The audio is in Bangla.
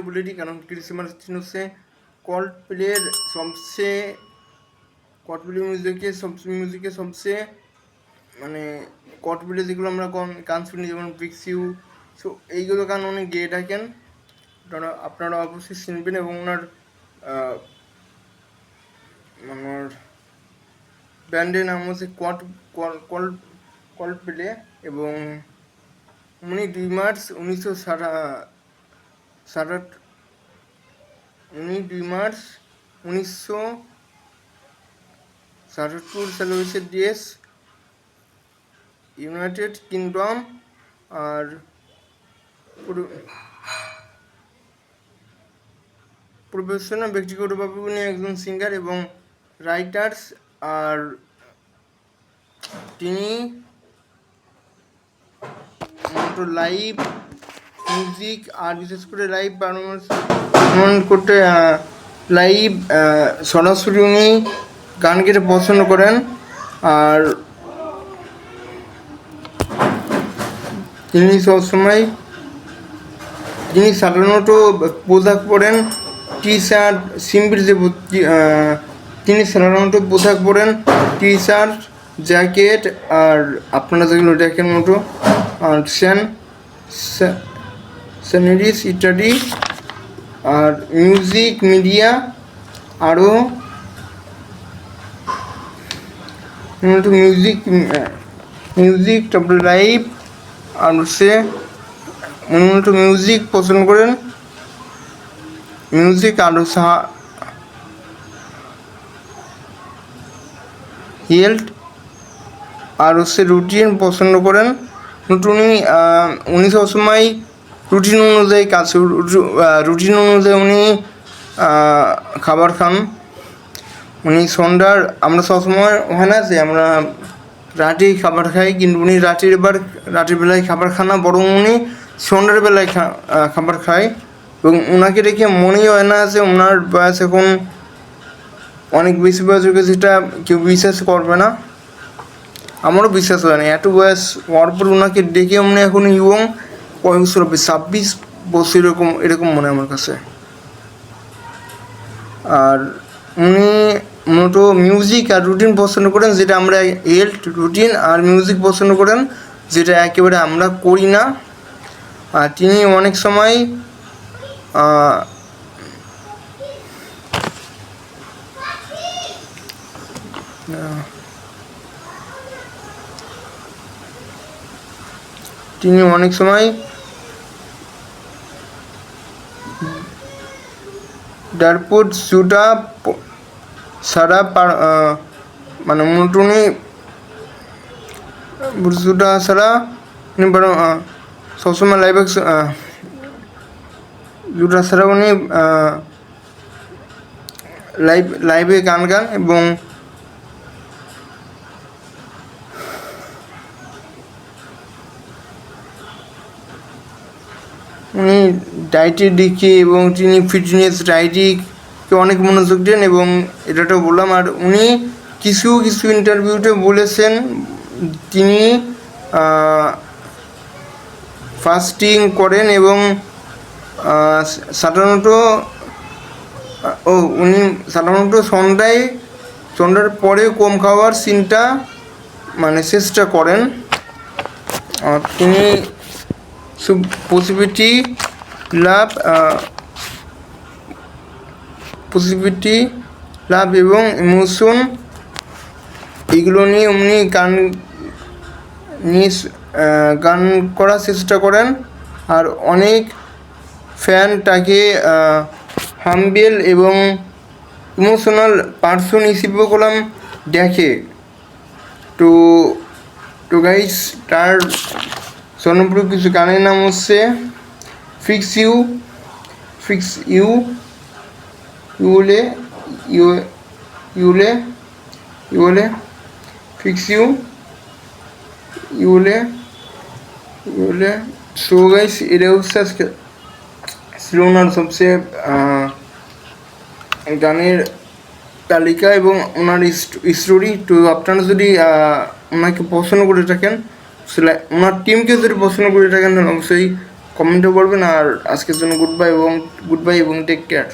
बोले थी कारण क्रिस मार्टिन से कॉल्डप्ले सबसे कॉल्डप्ले म्यूजिक के सबसे মানে কল্ডপ্লে যেগুলো আমরা গান শুনি যেমন পিক্স ইউ, সো এইগুলো গান উনি গেয়ে থাকেন, আপনারা অবশ্যই শুনবেন। এবং ওনার আমার ব্যান্ডের নাম হচ্ছে কল্ডপ্লে এবং উনি 2 মার্চ 1977 সালে হয়েছে ডিএস ইউনাইটেড কিংডম। আর প্রফেশনাল ব্যক্তিগতভাবে উনি একজন সিঙ্গার এবং রাইটার্স। আর তিনি লাইভ মিউজিক আর বিশেষ করে লাইভ পারফরমেন্স করতে লাইভ সরাসরি উনি গান গেতে পছন্দ করেন। আর তিনি সবসময় সাধারণত পোশাক পরেন টি শার্ট, সিম্পল যে তিনি সাধারণত পোশাক পরেন টি শার্ট, জ্যাকেট আর আপনারা যেগুলো দেখেন মতো আর স্যানিটারিজ ইত্যাদি। আর মিউজিক মিডিয়া আরও মিউজিক তারপরে লাইভ আর হচ্ছে মূলত মিউজিক পছন্দ করেন, মিউজিক আর হেলথ আর হচ্ছে রুটিন পছন্দ করেন। উনি সবসময় রুটিন অনুযায়ী রুটিন অনুযায়ী উনি খাবার খান। উনি সন্ধ্যার আমরা সবসময় হয় না যে আমরা রাতে খাবার খাই, কিন্তু উনি রাতের বেলায় খাবার খান না, বরং উনি সন্ধ্যার বেলায় খাবার খায়। এবং ওনাকে দেখে মনেই হয় না যে ওনার বয়স এখন অনেক বেশি বয়স হয়ে গেছে, সেটা কেউ বিশ্বাস করবে না, আমারও বিশ্বাস হয় না। এত বয়স হওয়ার পর ওনাকে দেখে উনি এখন ইয়ং, কয়েক বছর হবে 26 বছর এরকম মনে হয় আমার কাছে। আর উনি মূলত মিউজিক আর রুটিন পছন্দ করেন, যেটা আমরা হেলথ রুটিন আর মিউজিক পছন্দ করেন, যেটা একেবারে আমরা করি না। আর তিনি অনেক সময় ডারপুট জুটা ছাড়া মানে উনি জুটা ছাড়া উনি বরং সবসময় জুটা ছাড়া উনি লাইভে গান গান এবং উনি ডায়েটের দিকে এবং তিনি ফিটনেস ডায়েটিকে অনেক মনোযোগ দেন এবং এটাও বললাম। আর উনি কিছু ইন্টারভিউতে বলেছেন তিনি ফাস্টিং করেন এবং উনি সাধারণত সন্ধ্যার পরে কম খাওয়ার চিন্তা চেষ্টা করেন। তিনি পজিটিভিটি লাভ এবং ইমোশন এগুলো নিয়ে উনি গান করার চেষ্টা করেন। আর অনেক ফ্যান তাকে হাম্বেল এবং ইমোশনাল পার্সন হিসেবে দেখে। তো গাইস, তার জনপ্রিয় কিছু গানের নাম হচ্ছে fix you, yellow fix yellow. So guys, এটা হচ্ছে আজকে ছিল ওনার সবচেয়ে গানের তালিকা এবং ওনার স্টোরি। তো আপনারা যদি ওনাকে পছন্দ করে থাকেন, ওনার টিমকে যদি পছন্দ করে থাকেন, তাহলে অবশ্যই কমেন্টও করবেন। আর আজকের জন্য গুড বাই এবং টেক কেয়ার।